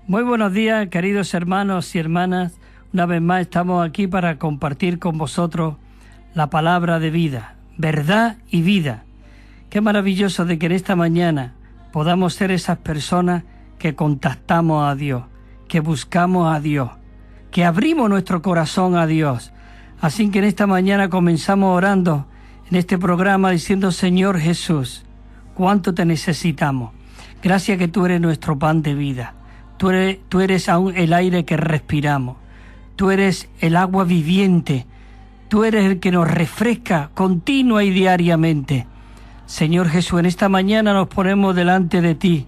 Muy buenos días, queridos hermanos y hermanas. Una vez más estamos aquí para compartir con vosotros la palabra de vida, verdad y vida. Qué maravilloso de que en esta mañana podamos ser esas personas que contactamos a Dios, que buscamos a Dios, que abrimos nuestro corazón a Dios. Así que en esta mañana comenzamos orando en este programa diciendo: Señor Jesús, cuánto te necesitamos. Gracias que tú eres nuestro pan de vida. Tú eres aún el aire que respiramos. Tú eres el agua viviente. Tú eres el que nos refresca continua y diariamente. Señor Jesús, en esta mañana nos ponemos delante de ti.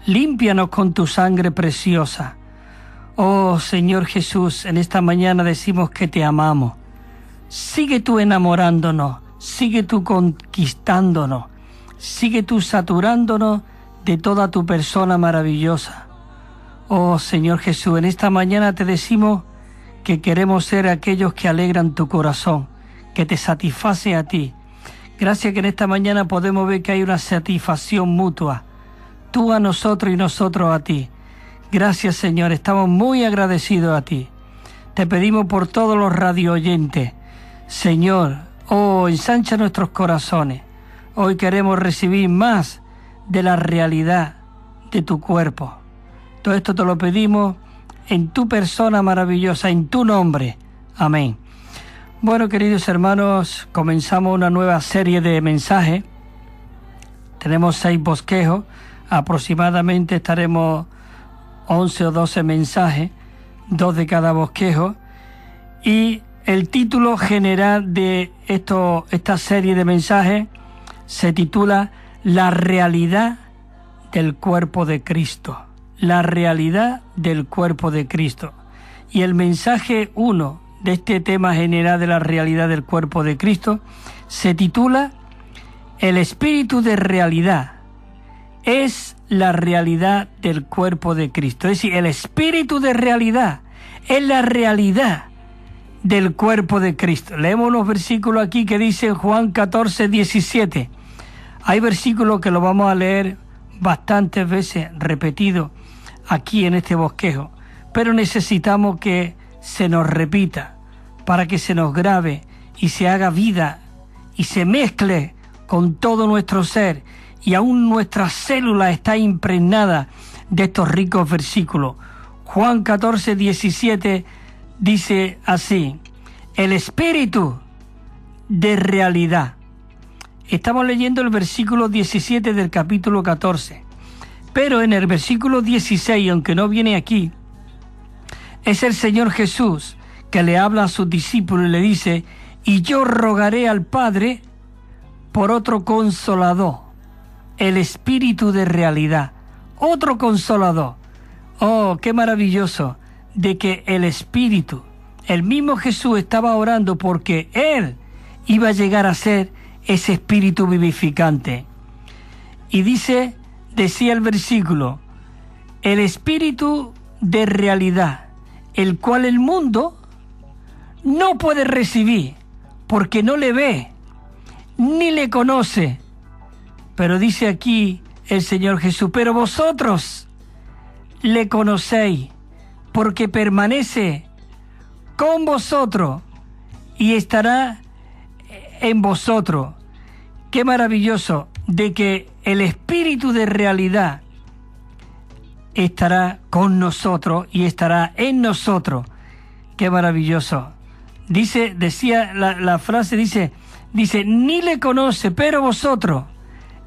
Límpianos con tu sangre preciosa. Oh Señor Jesús, en esta mañana decimos que te amamos. Sigue tú enamorándonos, sigue tú conquistándonos, sigue tú saturándonos de toda tu persona maravillosa. Oh Señor Jesús, en esta mañana te decimos que queremos ser aquellos que alegran tu corazón, que te satisface a ti. Gracias que en esta mañana podemos ver que hay una satisfacción mutua, tú a nosotros y nosotros a ti. Gracias Señor, estamos muy agradecidos a ti. Te pedimos por todos los radio oyentes. Señor, ensancha nuestros corazones. Hoy queremos recibir más de la realidad de tu cuerpo. Todo esto te lo pedimos en tu persona maravillosa, en tu nombre. Amén. Bueno, queridos hermanos, comenzamos una nueva serie de mensajes. Tenemos 6 bosquejos. Aproximadamente estaremos 11 o 12 mensajes, 2 de cada bosquejo. Y el título general de esta serie de mensajes se titula La realidad del cuerpo de Cristo. La realidad del cuerpo de Cristo. Y el mensaje 1 de este tema general de la realidad del cuerpo de Cristo se titula El espíritu de realidad es la realidad del cuerpo de Cristo. Es decir, el espíritu de realidad es la realidad del cuerpo de Cristo. Leemos unos versículos aquí que dicen Juan 14, 17. Hay versículos que lo vamos a leer bastantes veces repetidos aquí en este bosquejo, pero necesitamos que se nos repita para que se nos grabe y se haga vida y se mezcle con todo nuestro ser, y aún nuestra célula está impregnada de estos ricos versículos. Juan 14, 17 dice así: el espíritu de realidad. Estamos leyendo el versículo 17 del capítulo 14. Pero en el versículo 16, aunque no viene aquí, es el Señor Jesús que le habla a sus discípulos y le dice: y yo rogaré al Padre por otro consolador, el espíritu de realidad. Otro consolador. Oh, qué maravilloso de que el espíritu, el mismo Jesús estaba orando porque Él iba a llegar a ser ese espíritu vivificante. Y decía el versículo, el espíritu de realidad, el cual el mundo no puede recibir porque no le ve ni le conoce. Pero dice aquí el Señor Jesús: pero vosotros le conocéis porque permanece con vosotros y estará en vosotros. Qué maravilloso de que el espíritu de realidad estará con nosotros y estará en nosotros. Qué maravilloso. Decía la frase, dice, ni le conoce, pero vosotros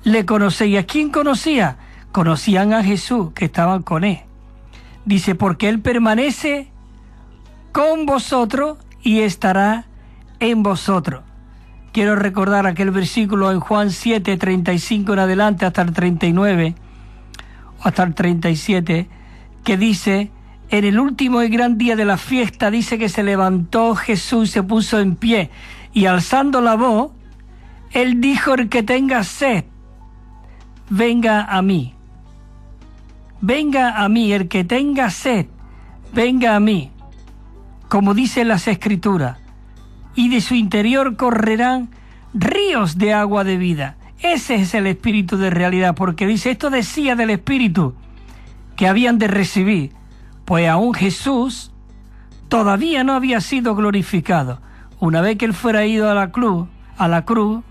le conocéis. ¿A quién conocía? Conocían a Jesús, que estaban con Él. Dice, porque Él permanece con vosotros y estará en vosotros. Quiero recordar aquel versículo en Juan 7, 35 en adelante hasta el 39, hasta el 37, que dice: en el último y gran día de la fiesta, dice que se levantó Jesús, se puso en pie, y alzando la voz, Él dijo: el que tenga sed, venga a mí. Venga a mí, el que tenga sed, venga a mí. Como dicen las Escrituras, y de su interior correrán ríos de agua de vida. Ese es el espíritu de realidad, porque dice, esto decía del espíritu que habían de recibir Pues aún Jesús todavía no había sido glorificado. Una vez que él fuera ido a la cruz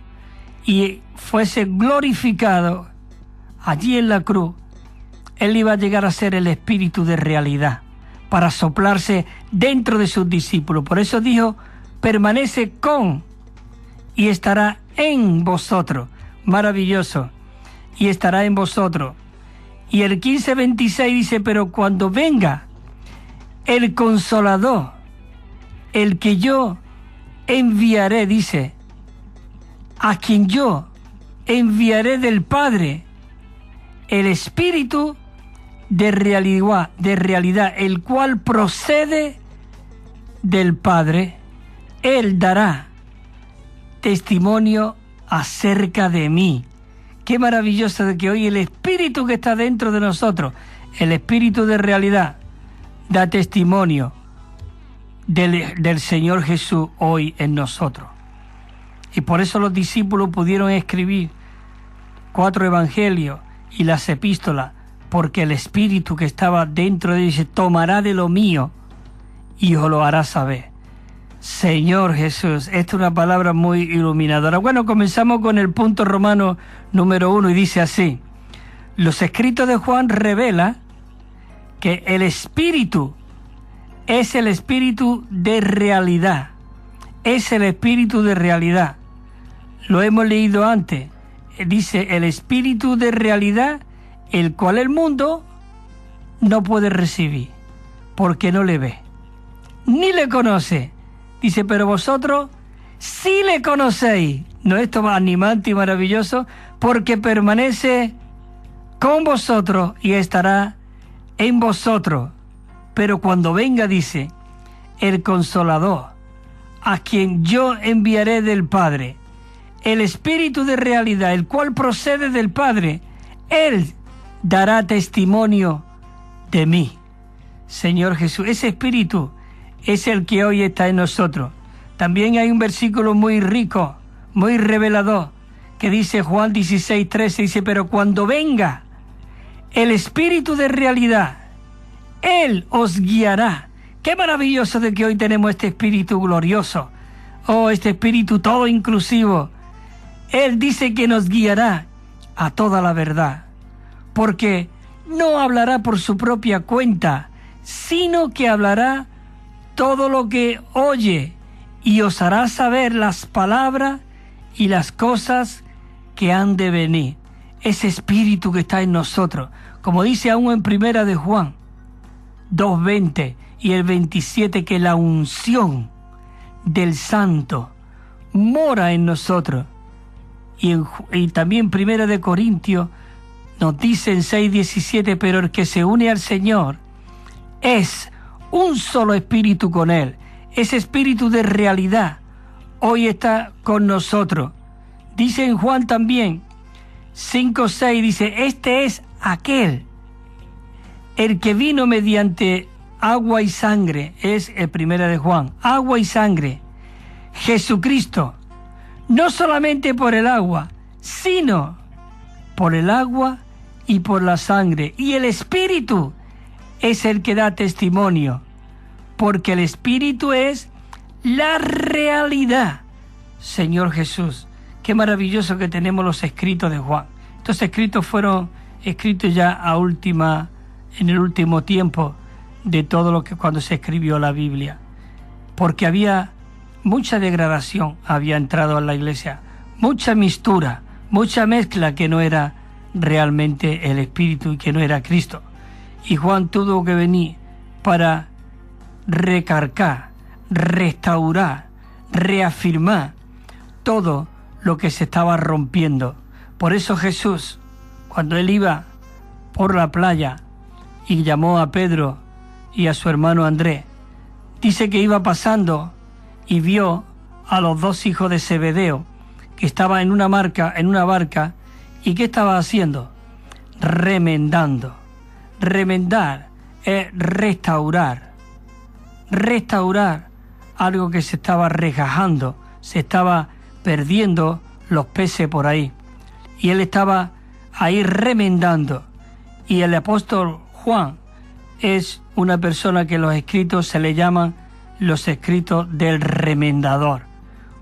y fuese glorificado allí en la cruz, él iba a llegar a ser el Espíritu de realidad para soplarse dentro de sus discípulos. Por eso dijo, permanece con y estará en vosotros. Maravilloso. Y estará en vosotros. Y el 15:26 dice, pero cuando venga el Consolador, el que yo enviaré, dice, a quien yo enviaré del Padre, el Espíritu de realidad, el cual procede del Padre, Él dará testimonio acerca de mí. Qué maravilloso de que hoy el Espíritu que está dentro de nosotros, el Espíritu de realidad, da testimonio del Señor Jesús hoy en nosotros. Y por eso los discípulos pudieron escribir 4 evangelios y las epístolas, porque el Espíritu que estaba dentro de ellos tomará de lo mío y os lo hará saber. Señor Jesús, esta es una palabra muy iluminadora. Bueno, comenzamos con el punto romano número 1 y dice así: los escritos de Juan revelan que el Espíritu es el Espíritu de realidad. Es el Espíritu de realidad. Lo hemos leído antes. Dice el Espíritu de realidad, el cual el mundo no puede recibir, porque no le ve, ni le conoce. Dice, pero vosotros sí le conocéis. ¿No es esto animante y maravilloso? Porque permanece con vosotros y estará en vosotros. Pero cuando venga, dice, el Consolador, a quien yo enviaré del Padre, el Espíritu de realidad, el cual procede del Padre, Él dará testimonio de mí. Señor Jesús, ese Espíritu es el que hoy está en nosotros. También hay un versículo muy rico, muy revelador, que dice Juan 16:13, dice, pero cuando venga el Espíritu de realidad, Él os guiará. Qué maravilloso de que hoy tenemos este Espíritu glorioso. Oh, este Espíritu todo inclusivo. Él dice que nos guiará a toda la verdad, porque no hablará por su propia cuenta, sino que hablará todo lo que oye y os hará saber las palabras y las cosas que han de venir. Ese Espíritu que está en nosotros, como dice aún en Primera de Juan 2:20 y el 27, que la unción del Santo mora en nosotros. Y también Primera de Corintios nos dice en 6:17, pero el que se une al Señor es un solo espíritu con Él. Ese espíritu de realidad hoy está con nosotros. Dice en Juan también 5:6, dice, este es aquel, el que vino mediante agua y sangre, es el Primera de Juan, agua y sangre, Jesucristo, no solamente por el agua, sino por el agua y por la sangre. Y el Espíritu es el que da testimonio, porque el Espíritu es la realidad. Señor Jesús, qué maravilloso que tenemos los escritos de Juan. Estos escritos fueron escritos ya en el último tiempo de todo lo que cuando se escribió la Biblia, porque había mucha degradación, había entrado en la iglesia, mucha mistura, mucha mezcla que no era realmente el Espíritu y que no era Cristo. Y Juan tuvo que venir para recargar, restaurar, reafirmar todo lo que se estaba rompiendo. Por eso Jesús, cuando él iba por la playa y llamó a Pedro y a su hermano Andrés, dice que iba pasando y vio a los 2 hijos de Zebedeo que estaban en una barca, y ¿qué estaba haciendo? Remendando. Remendar es restaurar algo que se estaba regajando, se estaba perdiendo los peces por ahí, y él estaba ahí remendando. Y el apóstol Juan es una persona que en los escritos se le llaman los escritos del remendador.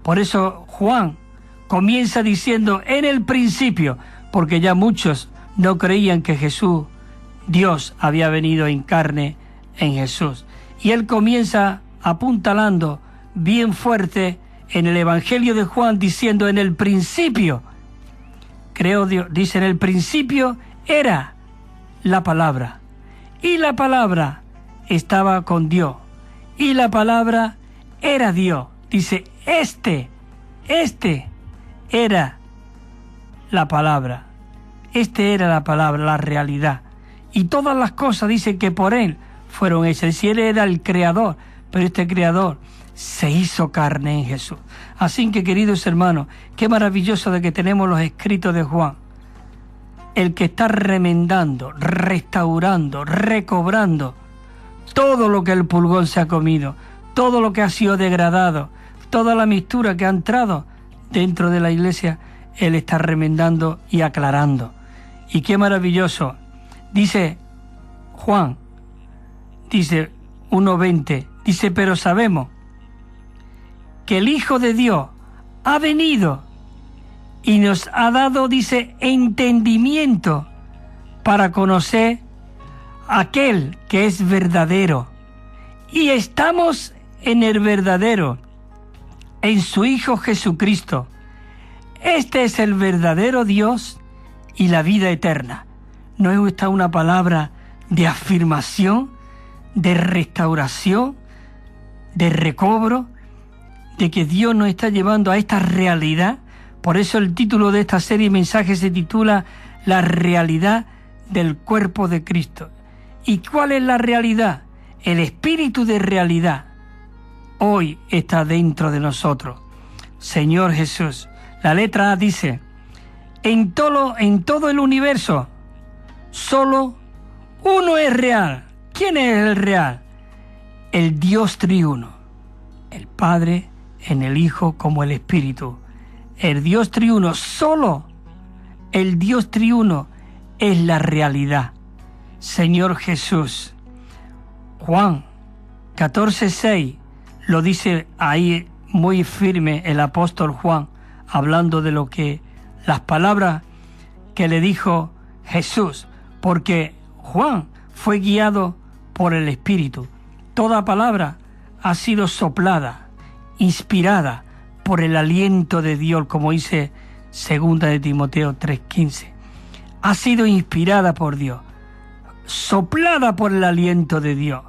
Por eso Juan comienza diciendo en el principio, porque ya muchos no creían que Jesús, Dios, había venido en carne en Jesús. Y él comienza apuntalando bien fuerte en el Evangelio de Juan diciendo en el principio, creo Dios, dice en el principio era la palabra, y la palabra estaba con Dios, y la palabra era Dios. Dice, este era la palabra, era la palabra, la realidad. Y todas las cosas, dice que por él fueron hechas. Si él era el creador, pero este creador se hizo carne en Jesús. Así que, queridos hermanos, qué maravilloso de que tenemos los escritos de Juan. El que está remendando, restaurando, recobrando todo lo que el pulgón se ha comido, todo lo que ha sido degradado, toda la mixtura que ha entrado dentro de la iglesia, él está remendando y aclarando. Y qué maravilloso. Dice Juan, dice 1:20, dice, pero sabemos que el Hijo de Dios ha venido y nos ha dado, dice, entendimiento para conocer aquel que es verdadero. Y estamos en el verdadero, en su Hijo Jesucristo. Este es el verdadero Dios y la vida eterna. ¿No es esta una palabra de afirmación, de restauración, de recobro, de que Dios nos está llevando a esta realidad? Por eso el título de esta serie de mensajes se titula La realidad del cuerpo de Cristo. ¿Y cuál es la realidad? El espíritu de realidad hoy está dentro de nosotros. Señor Jesús, la letra A dice, en todo el universo, solo uno es real. ¿Quién es el real? El Dios triuno, el Padre en el Hijo como el Espíritu. El Dios triuno, solo el Dios triuno es la realidad. Señor Jesús, Juan 14:6 lo dice ahí muy firme el apóstol Juan, hablando de lo que las palabras que le dijo Jesús, porque Juan fue guiado por el Espíritu. Toda palabra ha sido soplada, inspirada por el aliento de Dios, como dice 2 de Timoteo 3:15. Ha sido inspirada por Dios, soplada por el aliento de Dios.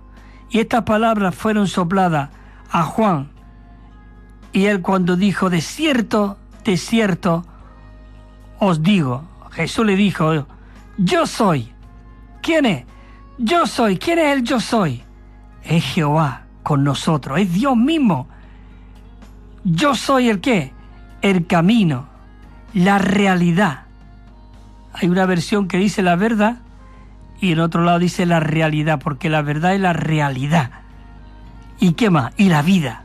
Y estas palabras fueron sopladas a Juan. Y él cuando dijo, de cierto os digo, Jesús le dijo, yo soy. ¿Quién es? Yo soy. ¿Quién es el yo soy? Es Jehová con nosotros, es Dios mismo. Yo soy el ¿qué? El camino, la realidad. Hay una versión que dice la verdad y en otro lado dice la realidad, porque la verdad es la realidad. ¿Y qué más? Y la vida.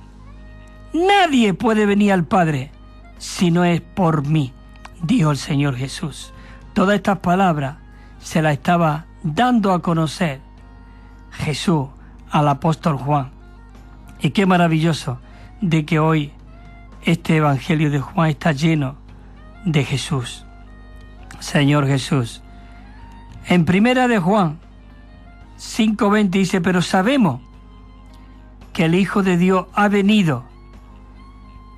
Nadie puede venir al Padre si no es por mí, dijo el Señor Jesús. Todas estas palabras se las estaba dando a conocer Jesús al apóstol Juan. Y qué maravilloso de que hoy este Evangelio de Juan está lleno de Jesús. Señor Jesús. En primera de Juan 5:20 dice, pero sabemos que el Hijo de Dios ha venido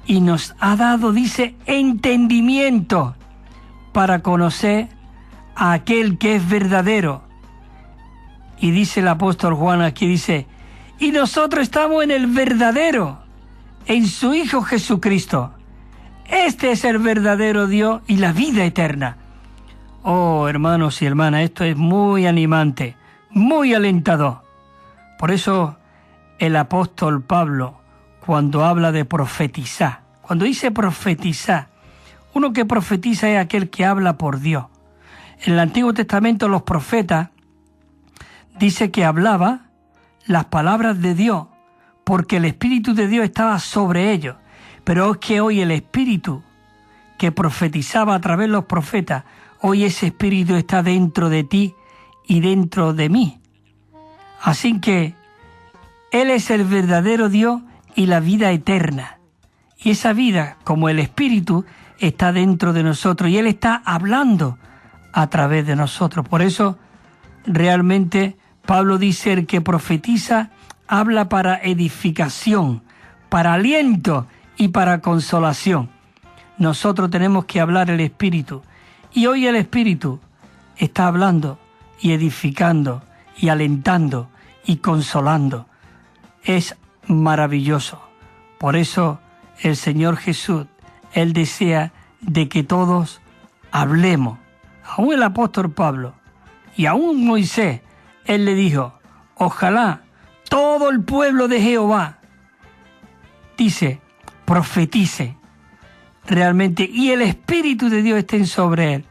y nos ha dado, dice, entendimiento para conocer a aquel que es verdadero. Y dice el apóstol Juan aquí, dice, y nosotros estamos en el verdadero, en su Hijo Jesucristo. Este es el verdadero Dios y la vida eterna. Oh, hermanos y hermanas, esto es muy animante, muy alentador. Por eso el apóstol Pablo, cuando habla de profetizar, cuando dice profetizar, uno que profetiza es aquel que habla por Dios. En el Antiguo Testamento los profetas dice que hablaba las palabras de Dios, porque el Espíritu de Dios estaba sobre ellos. Pero es que hoy el Espíritu que profetizaba a través de los profetas, hoy ese Espíritu está dentro de ti y dentro de mí. Así que Él es el verdadero Dios y la vida eterna. Y esa vida, como el Espíritu, está dentro de nosotros y Él está hablando a través de nosotros. Por eso, realmente, Pablo dice, el que profetiza habla para edificación, para aliento y para consolación. Nosotros tenemos que hablar el Espíritu. Y hoy el Espíritu está hablando y edificando y alentando y consolando. Es maravilloso. Por eso el Señor Jesús, Él desea de que todos hablemos. Aún el apóstol Pablo y aún Moisés, Él le dijo, ojalá todo el pueblo de Jehová, dice, profetice realmente y el Espíritu de Dios esté sobre él.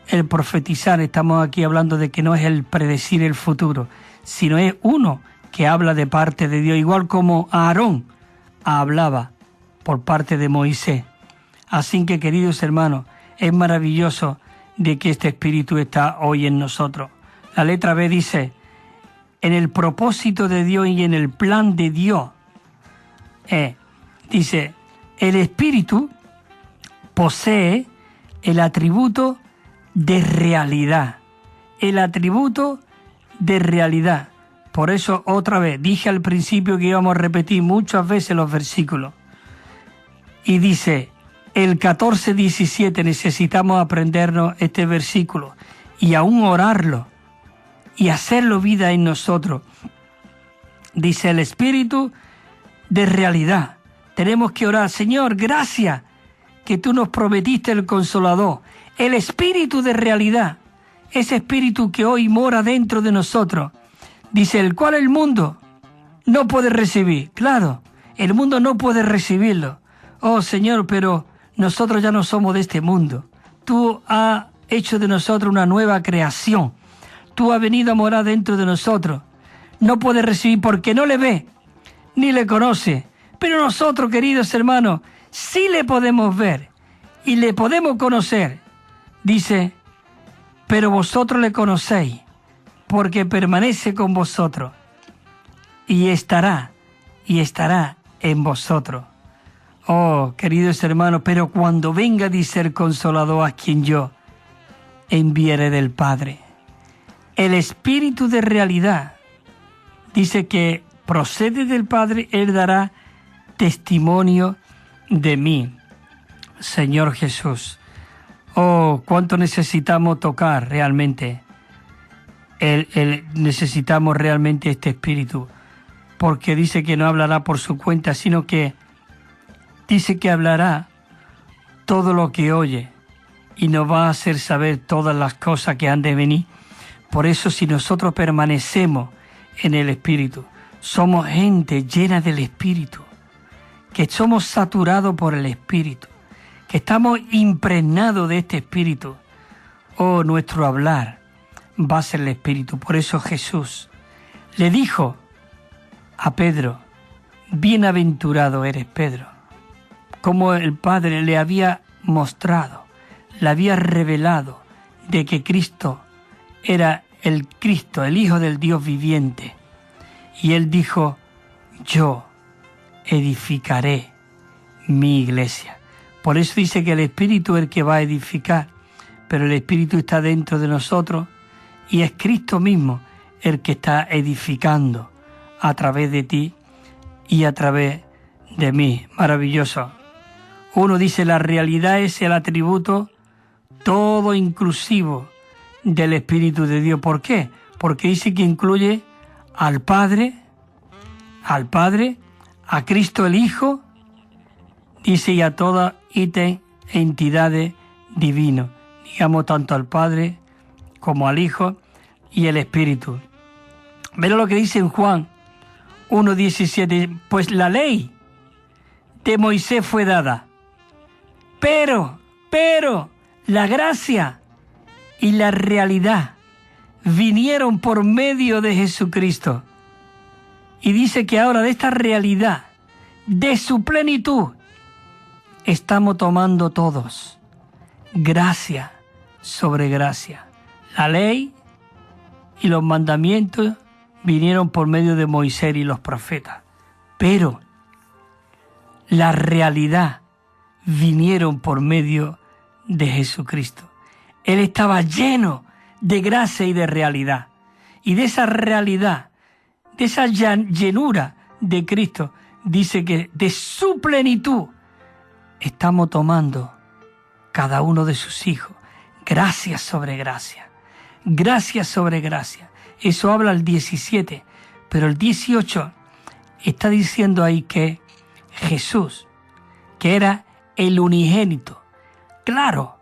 El profetizar, estamos aquí hablando de que no es el predecir el futuro, sino es uno que habla de parte de Dios, igual como Aarón hablaba por parte de Moisés. Así que, queridos hermanos, es maravilloso de que este Espíritu está hoy en nosotros. La letra B dice, en el propósito de Dios y en el plan de Dios, dice, el Espíritu posee el atributo de realidad. El atributo de realidad. Por eso, otra vez, dije al principio que íbamos a repetir muchas veces los versículos. Y dice, el 14-17 necesitamos aprendernos este versículo y aún orarlo y hacerlo vida en nosotros. Dice el Espíritu de realidad. Tenemos que orar, Señor, gracias que tú nos prometiste el Consolador, el Espíritu de realidad, ese Espíritu que hoy mora dentro de nosotros. Dice, el cual el mundo no puede recibir. Claro, el mundo no puede recibirlo. Oh Señor, pero nosotros ya no somos de este mundo. Tú has hecho de nosotros una nueva creación. Tú has venido a morar dentro de nosotros. No puede recibir porque no le ve, ni le conoce. Pero nosotros, queridos hermanos, sí le podemos ver y le podemos conocer. Dice, pero vosotros le conocéis, porque permanece con vosotros y estará en vosotros. Oh, queridos hermanos, pero cuando venga, dice el Consolador, a quien yo enviaré del Padre, el Espíritu de realidad, dice que procede del Padre, Él dará testimonio de mí. Señor Jesús, oh, cuánto necesitamos tocar realmente. Necesitamos realmente este Espíritu, porque dice que no hablará por su cuenta, sino que dice que hablará todo lo que oye y nos va a hacer saber todas las cosas que han de venir. Por eso, si nosotros permanecemos en el Espíritu, somos gente llena del Espíritu, que somos saturados por el Espíritu, que estamos impregnados de este Espíritu. Oh, nuestro hablar va a ser el Espíritu. Por eso Jesús le dijo a Pedro, bienaventurado eres Pedro, como el Padre le había mostrado, le había revelado de que Cristo era el Cristo, el Hijo del Dios viviente. Y él dijo, yo edificaré mi iglesia. Por eso dice que el Espíritu es el que va a edificar, pero el Espíritu está dentro de nosotros y es Cristo mismo el que está edificando a través de ti y a través de mí. Maravilloso. Uno dice, la realidad es el atributo todo inclusivo del Espíritu de Dios. ¿Por qué? Porque dice que incluye al Padre, a Cristo el Hijo, dice, y a todas entidades divinas, digamos, tanto al Padre como al Hijo y el Espíritu. Mira lo que dice en Juan 1:17, pues la ley de Moisés fue dada, pero la gracia y la realidad vinieron por medio de Jesucristo. Y dice que ahora de esta realidad, de su plenitud, estamos tomando todos gracia sobre gracia. La ley y los mandamientos vinieron por medio de Moisés y los profetas, pero la realidad vinieron por medio de Jesucristo. Él estaba lleno de gracia y de realidad. Y de esa realidad, de esa llenura de Cristo, dice que de su plenitud estamos tomando cada uno de sus hijos. Gracia sobre gracia. Gracia sobre gracia. Eso habla el 17. Pero el 18 está diciendo ahí que Jesús, que era el unigénito, claro,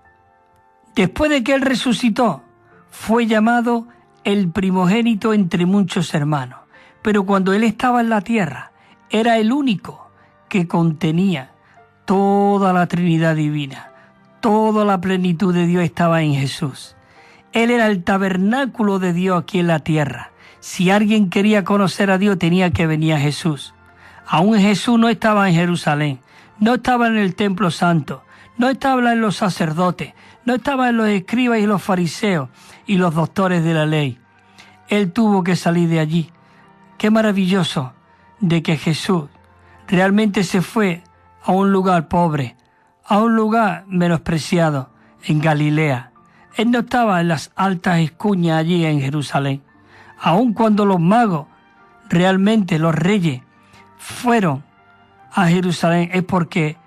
después de que Él resucitó, fue llamado el primogénito entre muchos hermanos. Pero cuando Él estaba en la tierra, era el único que contenía toda la Trinidad divina. Toda la plenitud de Dios estaba en Jesús. Él era el tabernáculo de Dios aquí en la tierra. Si alguien quería conocer a Dios, tenía que venir a Jesús. Aún Jesús no estaba en Jerusalén, no estaba en el templo santo, no estaba en los sacerdotes, no estaba en los escribas y los fariseos y los doctores de la ley. Él tuvo que salir de allí. Qué maravilloso de que Jesús realmente se fue a un lugar pobre, a un lugar menospreciado, en Galilea. Él no estaba en las altas escuñas allí en Jerusalén. Aun cuando los magos, realmente los reyes, fueron a Jerusalén, es porque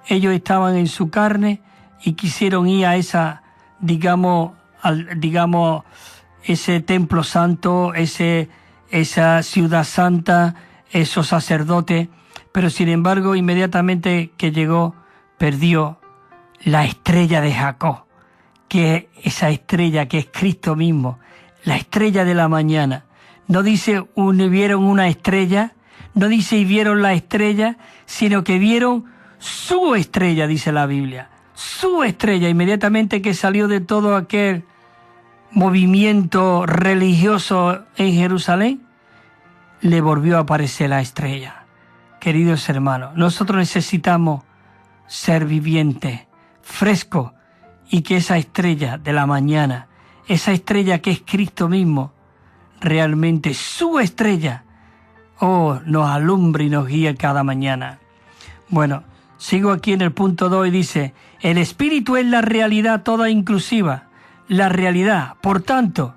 ellos estaban en su carne y quisieron ir a esa, digamos, ese templo santo, esa ciudad santa, esos sacerdotes, pero sin embargo, inmediatamente que llegó, perdió la estrella de Jacob, que es esa estrella que es Cristo mismo, la estrella de la mañana. No dice vieron una estrella, no dice y vieron la estrella, sino que vieron su estrella, dice la Biblia. Su estrella, inmediatamente que salió de todo aquel movimiento religioso en Jerusalén, le volvió a aparecer la estrella. Queridos hermanos, nosotros necesitamos ser vivientes, frescos, y que esa estrella de la mañana, esa estrella que es Cristo mismo, realmente su estrella, nos alumbre y nos guíe cada mañana. Bueno, sigo aquí en el punto 2 y dice, el Espíritu es la realidad toda inclusiva. La realidad, por tanto,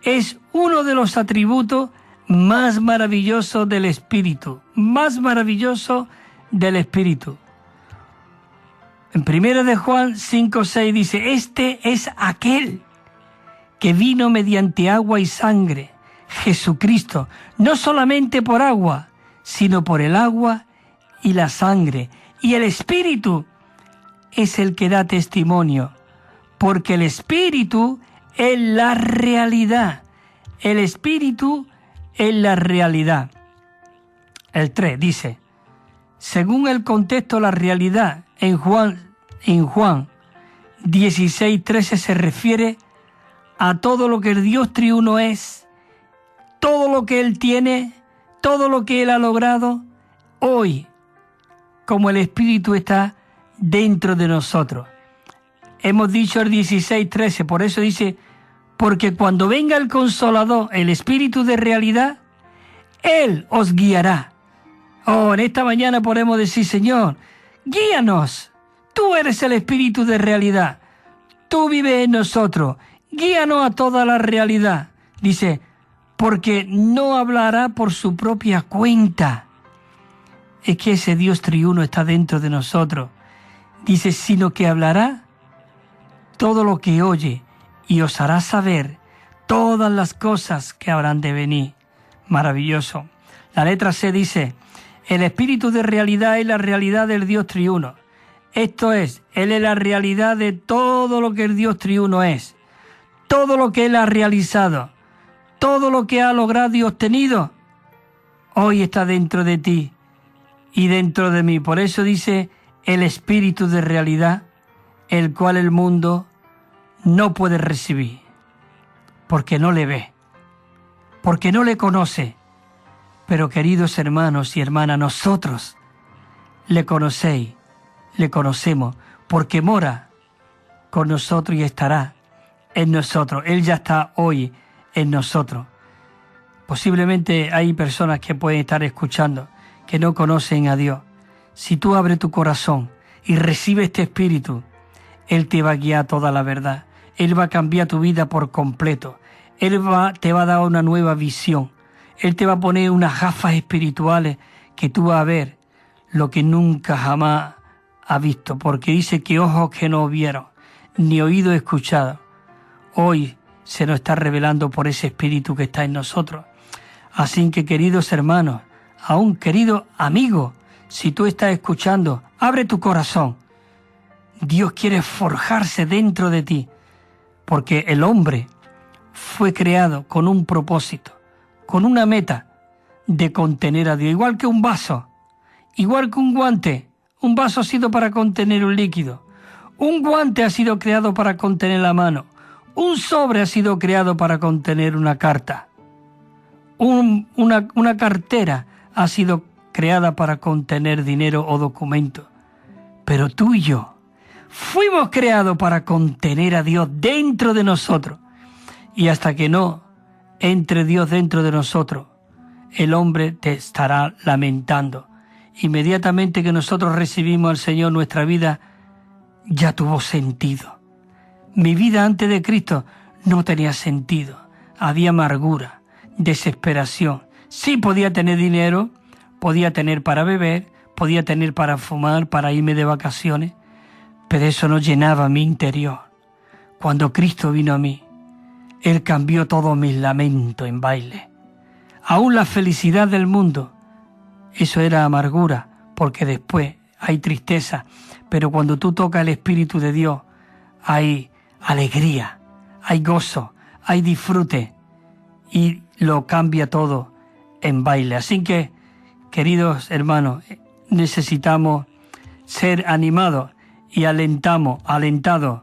es uno de los atributos más maravillosos del Espíritu, más maravilloso del Espíritu. En 1 de Juan 5:6 dice, este es aquel que vino mediante agua y sangre, Jesucristo, no solamente por agua, sino por el agua y la sangre. Y el Espíritu es el que da testimonio, porque el Espíritu es la realidad. El Espíritu es la realidad. El 3 dice, según el contexto, la realidad en Juan 16:13 se refiere a todo lo que el Dios triuno es, todo lo que Él tiene, todo lo que Él ha logrado, hoy, como el Espíritu está dentro de nosotros. Hemos dicho el 16:13, por eso dice, porque cuando venga el Consolador, el Espíritu de realidad, Él os guiará. En esta mañana podemos decir, Señor, guíanos. Tú eres el Espíritu de realidad. Tú vives en nosotros. Guíanos a toda la realidad. Dice, porque no hablará por su propia cuenta. Es que ese Dios triuno está dentro de nosotros. Dice, sino que hablará todo lo que oye y os hará saber todas las cosas que habrán de venir. Maravilloso. La letra C dice, el Espíritu de realidad es la realidad del Dios triuno. Esto es, Él es la realidad de todo lo que el Dios triuno es. Todo lo que Él ha realizado, todo lo que ha logrado y obtenido, hoy está dentro de ti y dentro de mí. Por eso dice el Espíritu de realidad, el cual el mundo no puede recibir, porque no le ve, porque no le conoce. Pero queridos hermanos y hermanas, nosotros le conocéis, le conocemos, porque mora con nosotros y estará en nosotros. Él ya está hoy en nosotros. Posiblemente hay personas que pueden estar escuchando que no conocen a Dios. Si tú abres tu corazón y recibes este Espíritu, Él te va a guiar a toda la verdad. Él va a cambiar tu vida por completo. Él te va a dar una nueva visión. Él te va a poner unas gafas espirituales que tú vas a ver lo que nunca jamás has visto. Porque dice que ojos que no vieron, ni oídos escuchados, hoy se nos está revelando por ese Espíritu que está en nosotros. Así que, queridos hermanos, aún querido amigo, si tú estás escuchando, abre tu corazón. Dios quiere forjarse dentro de ti, porque el hombre fue creado con un propósito, con una meta de contener a Dios, igual que un vaso, igual que un guante. Un vaso ha sido para contener un líquido, un guante ha sido creado para contener la mano, un sobre ha sido creado para contener una carta, una cartera ha sido creada para contener dinero o documentos. Pero tú y yo fuimos creados para contener a Dios dentro de nosotros. Y hasta que no entre Dios dentro de nosotros, el hombre te estará lamentando. Inmediatamente que nosotros recibimos al Señor, nuestra vida ya tuvo sentido. Mi vida antes de Cristo no tenía sentido. Había amargura, desesperación. Sí podía tener dinero, podía tener para beber, podía tener para fumar, para irme de vacaciones, pero eso no llenaba mi interior. Cuando Cristo vino a mí, Él cambió todos mis lamentos en baile. Aún la felicidad del mundo, eso era amargura, porque después hay tristeza, pero cuando tú tocas el Espíritu de Dios, hay alegría, hay gozo, hay disfrute, y lo cambia todo en baile. Así que, queridos hermanos, necesitamos ser animados y alentados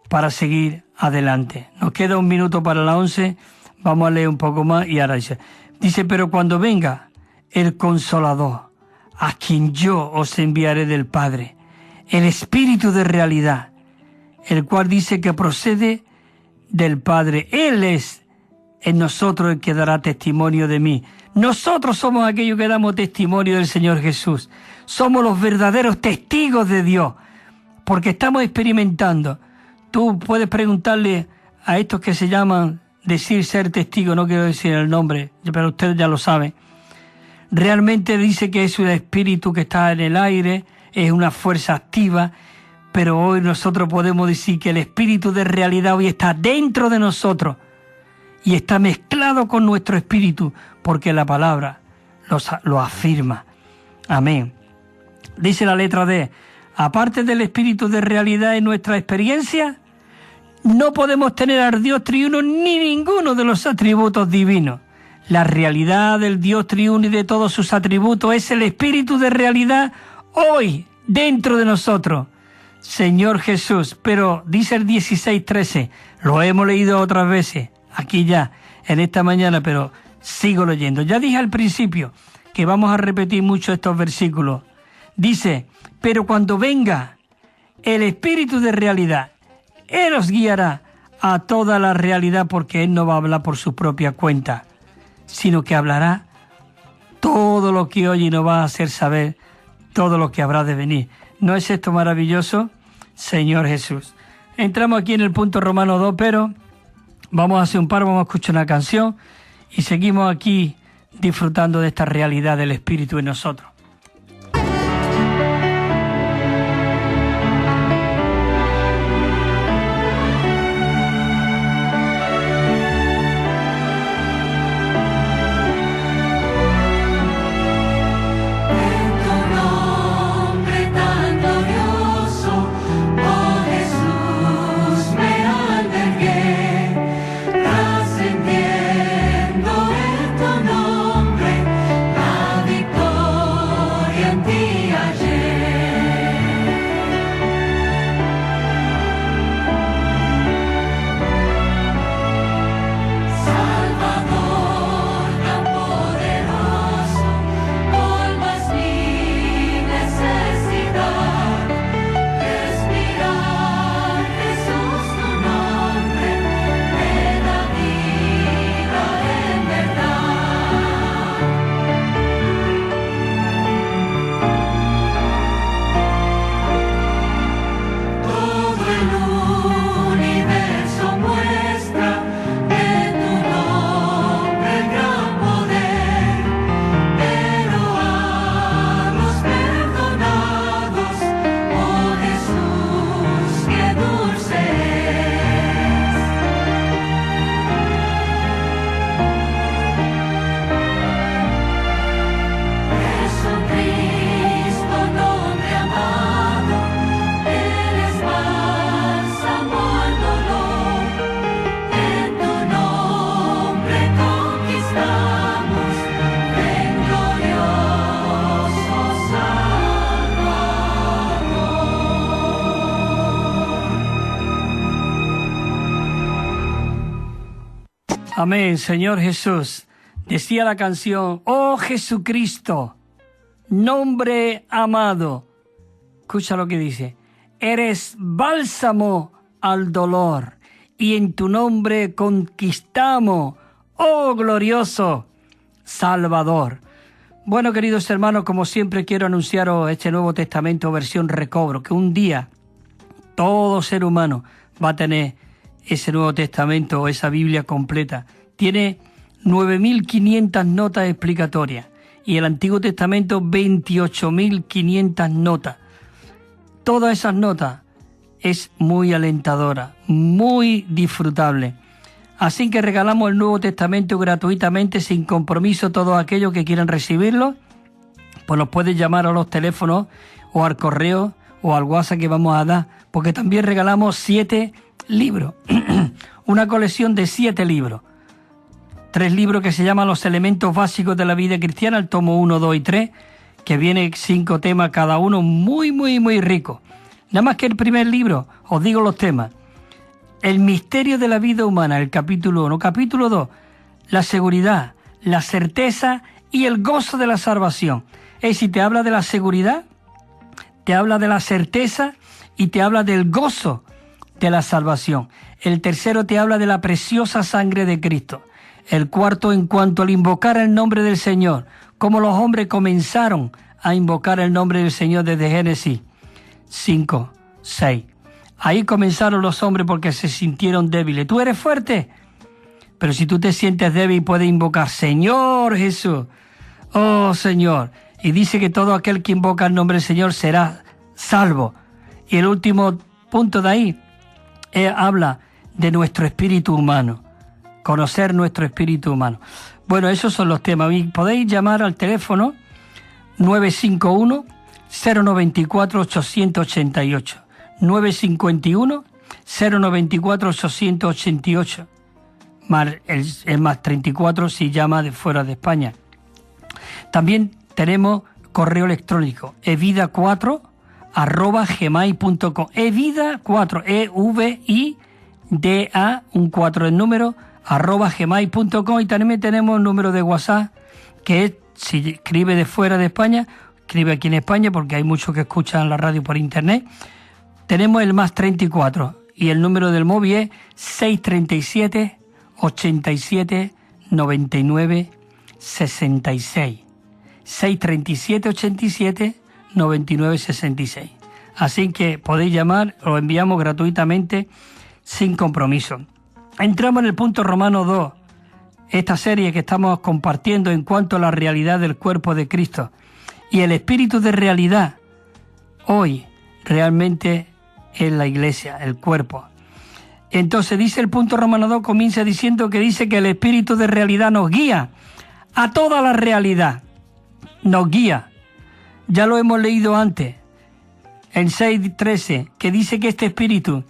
para seguir adelante. Nos queda 1 minuto para las 11, vamos a leer un poco más y ahora dice, pero cuando venga el Consolador, a quien yo os enviaré del Padre, el Espíritu de realidad, el cual dice que procede del Padre, Él es en nosotros el que dará testimonio de mí. Nosotros somos aquellos que damos testimonio del Señor Jesús. Somos los verdaderos testigos de Dios, porque estamos experimentando. Tú puedes preguntarle a estos que se llaman decir ser testigo, no quiero decir el nombre, pero ustedes ya lo saben. Realmente dice que es un espíritu que está en el aire, es una fuerza activa, pero hoy nosotros podemos decir que el espíritu de realidad hoy está dentro de nosotros y está mezclado con nuestro espíritu, porque la palabra lo afirma. Amén. Dice la letra D, aparte del espíritu de realidad en nuestra experiencia, no podemos tener al Dios triuno ni ninguno de los atributos divinos. La realidad del Dios triuno y de todos sus atributos es el espíritu de realidad hoy dentro de nosotros. Señor Jesús, pero dice el 16:13, lo hemos leído otras veces, aquí ya, en esta mañana, pero sigo leyendo. Ya dije al principio que vamos a repetir mucho estos versículos. Dice, pero cuando venga el espíritu de realidad, Él os guiará a toda la realidad, porque Él no va a hablar por su propia cuenta, sino que hablará todo lo que oye y nos va a hacer saber todo lo que habrá de venir. ¿No es esto maravilloso? Señor Jesús. Entramos aquí en el punto Romano 2, pero vamos a hacer un paro, vamos a escuchar una canción y seguimos aquí disfrutando de esta realidad del Espíritu en nosotros. Trascendiendo en tu nombre, la victoria. Amén, Señor Jesús. Decía la canción, oh Jesucristo, nombre amado. Escucha lo que dice. Eres bálsamo al dolor y en tu nombre conquistamos, oh glorioso Salvador. Bueno, queridos hermanos, como siempre quiero anunciaros este Nuevo Testamento versión recobro, que un día todo ser humano va a tener ese Nuevo Testamento o esa Biblia completa. Tiene 9.500 notas explicatorias y el Antiguo Testamento 28.500 notas. Todas esas notas es muy alentadora, muy disfrutable. Así que regalamos el Nuevo Testamento gratuitamente, sin compromiso. Todos aquellos que quieran recibirlo, pues nos pueden llamar a los teléfonos o al correo o al WhatsApp que vamos a dar, porque también regalamos 7 libros, una colección de 7 libros. 3 libros que se llaman Los elementos básicos de la vida cristiana, el tomo 1, 2 y 3, que viene 5 temas cada uno, muy, muy, muy rico. Nada más que el primer libro, os digo los temas. El misterio de la vida humana, el capítulo 1. Capítulo 2, la seguridad, la certeza y el gozo de la salvación. Es decir, te habla de la seguridad, te habla de la certeza y te habla del gozo de la salvación. El tercero te habla de la preciosa sangre de Cristo. El cuarto, en cuanto al invocar el nombre del Señor, cómo los hombres comenzaron a invocar el nombre del Señor desde Génesis 5, 6. Ahí comenzaron los hombres porque se sintieron débiles. Tú eres fuerte, pero si tú te sientes débil puedes invocar Señor Jesús, oh Señor. Y dice que todo aquel que invoca el nombre del Señor será salvo. Y el último punto de ahí habla de nuestro espíritu humano, conocer nuestro espíritu humano. Bueno, esos son los temas. Podéis llamar al teléfono 951-094-888. 951-094-888. El más 34 si llama de fuera de España. También tenemos correo electrónico evida4@gmail.com. Evida4, EVIDA, un 4 el número, @gmail.com. Y también tenemos un número de WhatsApp que es, si escribe de fuera de España, escribe aquí en España porque hay muchos que escuchan la radio por internet. Tenemos el más 34 y el número del móvil es 637 87 99 66. 637 87 99 66. Así que podéis llamar, lo enviamos gratuitamente sin compromiso. Entramos en el punto Romano 2, esta serie que estamos compartiendo en cuanto a la realidad del cuerpo de Cristo y el espíritu de realidad hoy realmente es la iglesia, el cuerpo. Entonces dice el punto Romano 2, comienza diciendo que dice que el espíritu de realidad nos guía a toda la realidad, nos guía. Ya lo hemos leído antes, en 6:13, que dice que este espíritu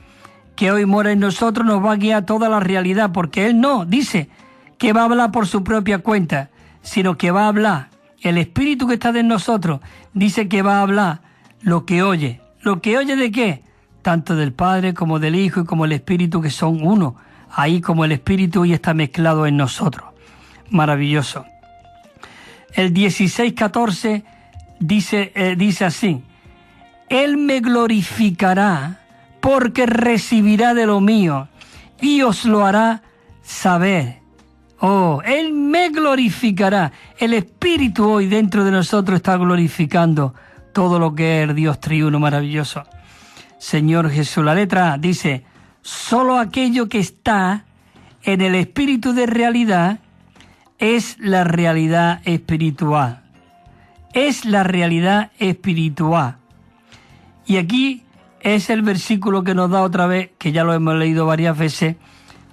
que hoy mora en nosotros nos va a guiar a toda la realidad, porque Él no dice que va a hablar por su propia cuenta, sino que va a hablar. El espíritu que está en nosotros dice que va a hablar lo que oye. ¿Lo que oye de qué? Tanto del Padre como del Hijo y como el Espíritu, que son uno. Ahí como el Espíritu hoy está mezclado en nosotros. Maravilloso. El 16:14 dice así: Él me glorificará porque recibirá de lo mío y os lo hará saber. Oh, Él me glorificará. El Espíritu hoy dentro de nosotros está glorificando todo lo que es el Dios triuno maravilloso. Señor Jesús. La letra A dice: solo aquello que está en el espíritu de realidad es la realidad espiritual. Es la realidad espiritual. Y aquí es el versículo que nos da otra vez, que ya lo hemos leído varias veces,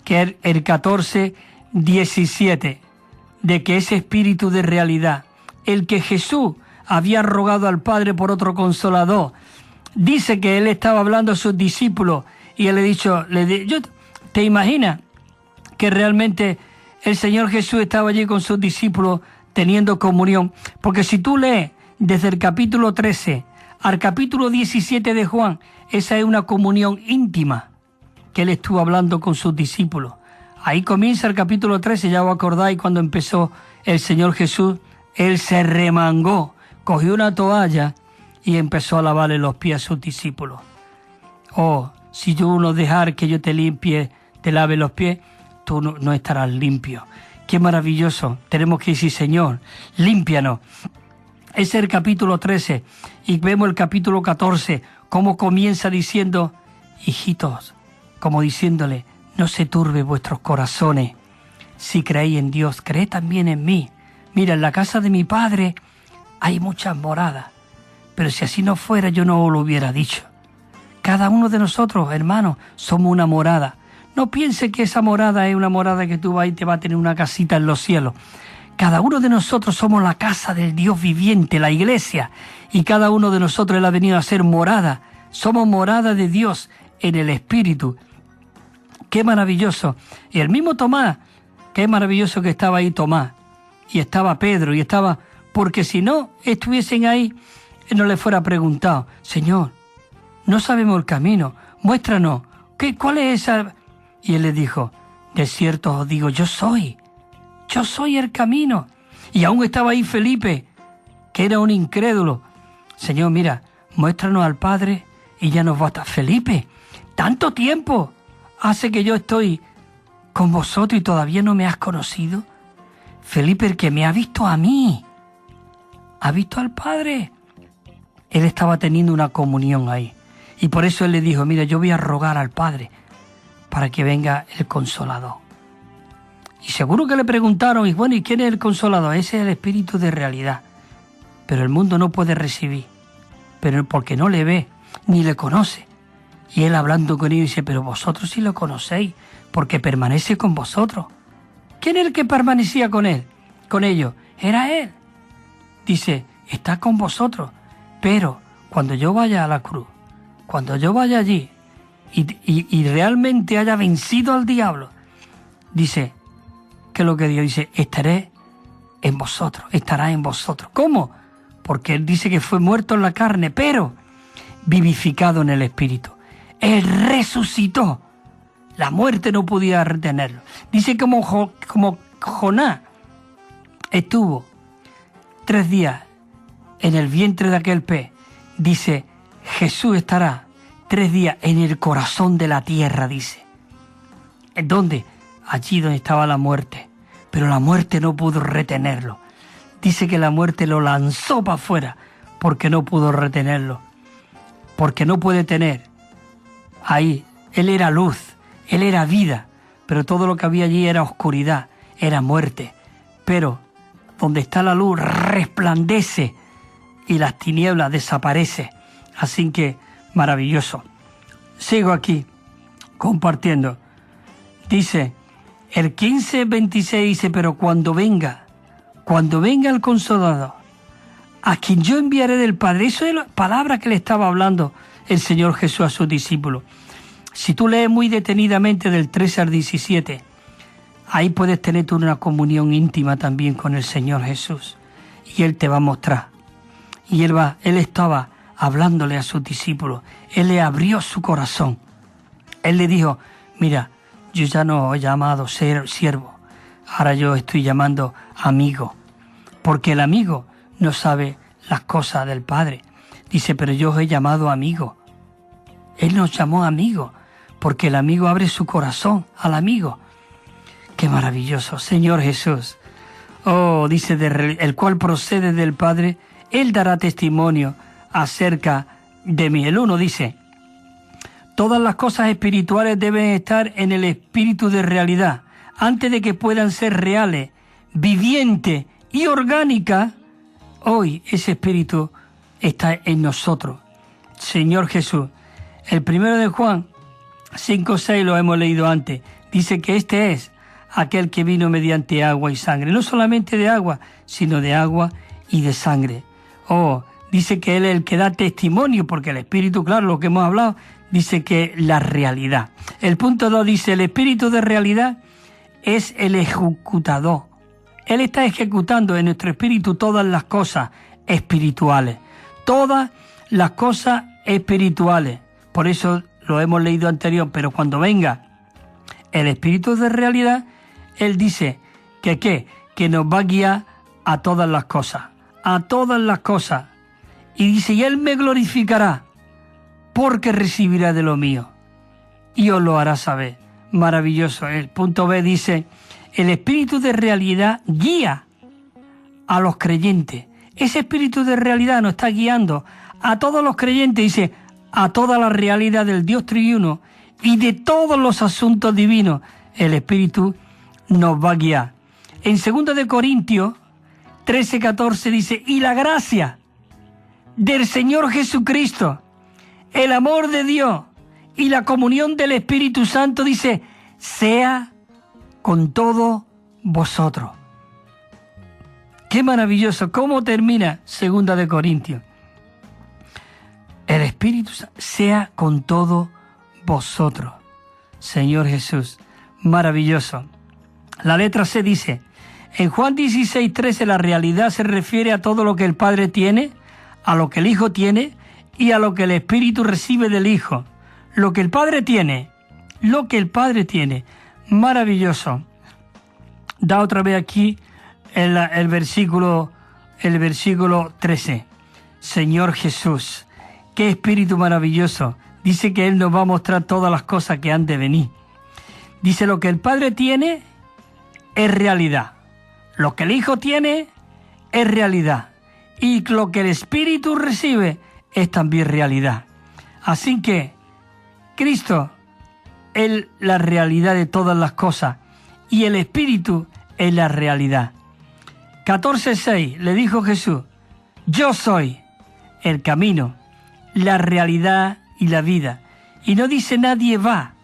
que es el 14:17, de que ese espíritu de realidad, el que Jesús había rogado al Padre por otro consolador, dice que Él estaba hablando a sus discípulos y Él le ha dicho, ¿te imaginas que realmente el Señor Jesús estaba allí con sus discípulos teniendo comunión? Porque si tú lees desde el capítulo 13 al capítulo 17 de Juan, esa es una comunión íntima que Él estuvo hablando con sus discípulos. Ahí comienza el capítulo 13, ya os acordáis cuando empezó el Señor Jesús. Él se remangó, cogió una toalla y empezó a lavarle los pies a sus discípulos. Oh, si yo no dejar que yo te limpie, te lave los pies, tú no estarás limpio. Qué maravilloso. Tenemos que decir, Señor, límpianos. Ese es el capítulo 13. Y vemos el capítulo 14, cómo comienza diciendo, hijitos, como diciéndole, no se turbe vuestros corazones. Si creéis en Dios, creed también en mí. Mira, en la casa de mi Padre hay muchas moradas, pero si así no fuera, yo no os lo hubiera dicho. Cada uno de nosotros, hermanos, somos una morada. No piense que esa morada es una morada que tú vas y te va a tener una casita en los cielos. Cada uno de nosotros somos la casa del Dios viviente, la iglesia, y cada uno de nosotros Él ha venido a ser morada. Somos morada de Dios en el Espíritu. ¡Qué maravilloso! Y el mismo Tomás, qué maravilloso que estaba ahí Tomás, y estaba Pedro, y estaba... Porque si no estuviesen ahí, Él no le fuera preguntado, Señor, no sabemos el camino, muéstranos, ¿cuál es esa...? Y Él le dijo, de cierto os digo, yo soy el camino. Y aún estaba ahí Felipe, que era un incrédulo. Señor, mira, muéstranos al Padre y ya nos basta. Felipe, tanto tiempo hace que yo estoy con vosotros y todavía no me has conocido. Felipe, el que me ha visto a mí, ha visto al Padre. Él estaba teniendo una comunión ahí. Y por eso Él le dijo, mira, yo voy a rogar al Padre para que venga el Consolador. Y seguro que le preguntaron, y bueno, ¿y quién es el Consolador? Ese es el Espíritu de realidad. Pero el mundo no puede recibir, pero porque no le ve, ni le conoce. Y Él hablando con ellos dice, pero vosotros sí lo conocéis, porque permanece con vosotros. ¿Quién es el que permanecía con Él? Con ellos. Era Él. Dice, está con vosotros, pero cuando yo vaya a la cruz, cuando yo vaya allí y realmente haya vencido al diablo, dice, ¿qué es lo que Dios dice? Estaré en vosotros, estará en vosotros. ¿Cómo? Porque Él dice que fue muerto en la carne, pero vivificado en el Espíritu. Él resucitó. La muerte no podía retenerlo. Dice como Jonás estuvo 3 días en el vientre de aquel pez. Dice, Jesús estará 3 días en el corazón de la tierra, dice. ¿En dónde? Allí donde estaba la muerte. Pero la muerte no pudo retenerlo. Dice que la muerte lo lanzó para afuera porque no pudo retenerlo. Porque no puede tener. Ahí, Él era luz, Él era vida, pero todo lo que había allí era oscuridad, era muerte. Pero donde está la luz resplandece y las tinieblas desaparecen. Así que maravilloso. Sigo aquí compartiendo. Dice, el 15:26 dice, pero cuando venga el Consolador, a quien yo enviaré del Padre. Eso es la palabra que le estaba hablando el Señor Jesús a sus discípulos. Si tú lees muy detenidamente del 13 al 17, ahí puedes tener tú una comunión íntima también con el Señor Jesús. Y Él te va a mostrar. Y Él estaba hablándole a sus discípulos. Él le abrió su corazón. Él le dijo, mira, yo ya no os he llamado siervo. Ahora yo estoy llamando amigo. Porque el amigo no sabe las cosas del Padre. Dice, pero yo os he llamado amigo. Él nos llamó amigo, porque el amigo abre su corazón al amigo. ¡Qué maravilloso! Señor Jesús. Oh, dice, el cual procede del Padre, Él dará testimonio acerca de mí. El 1 dice, todas las cosas espirituales deben estar en el espíritu de realidad, antes de que puedan ser reales, vivientes y orgánicas. Hoy ese espíritu está en nosotros. Señor Jesús. El 1 de Juan 5:6 lo hemos leído antes. Dice que este es aquel que vino mediante agua y sangre. No solamente de agua, sino de agua y de sangre. Oh, dice que Él es el que da testimonio, porque el Espíritu, claro, lo que hemos hablado, dice que la realidad. El punto 2 dice, el Espíritu de realidad es el ejecutador. Él está ejecutando en nuestro espíritu todas las cosas espirituales. Todas las cosas espirituales. Por eso lo hemos leído anterior, pero cuando venga el espíritu de realidad, Él dice que ¿qué? Que nos va a guiar a todas las cosas, a todas las cosas. Y dice, y Él me glorificará, porque recibirá de lo mío, y os lo hará saber. Maravilloso. El punto B dice, el espíritu de realidad guía a los creyentes. Ese espíritu de realidad nos está guiando a todos los creyentes, dice, a toda la realidad del Dios triuno y de todos los asuntos divinos. El espíritu nos va a guiar. En 2 de Corintios 13:14 dice, y la gracia del Señor Jesucristo, el amor de Dios y la comunión del Espíritu Santo, dice, sea con todos vosotros. Qué maravilloso. ¿Cómo termina 2 de Corintios? El Espíritu Santo sea con todos vosotros. Señor Jesús, maravilloso. La letra C dice, en Juan 16:13 la realidad se refiere a todo lo que el Padre tiene, a lo que el Hijo tiene y a lo que el Espíritu recibe del Hijo. Lo que el Padre tiene, lo que el Padre tiene. Maravilloso. Da otra vez aquí el versículo 13. Señor Jesús, qué espíritu maravilloso. Dice que Él nos va a mostrar todas las cosas que han de venir. Dice, lo que el Padre tiene es realidad. Lo que el Hijo tiene es realidad. Y lo que el Espíritu recibe es también realidad. Así que Cristo es la realidad de todas las cosas y el Espíritu es la realidad. 14:6 le dijo Jesús, yo soy el camino, la realidad y la vida. Y no dice nadie va,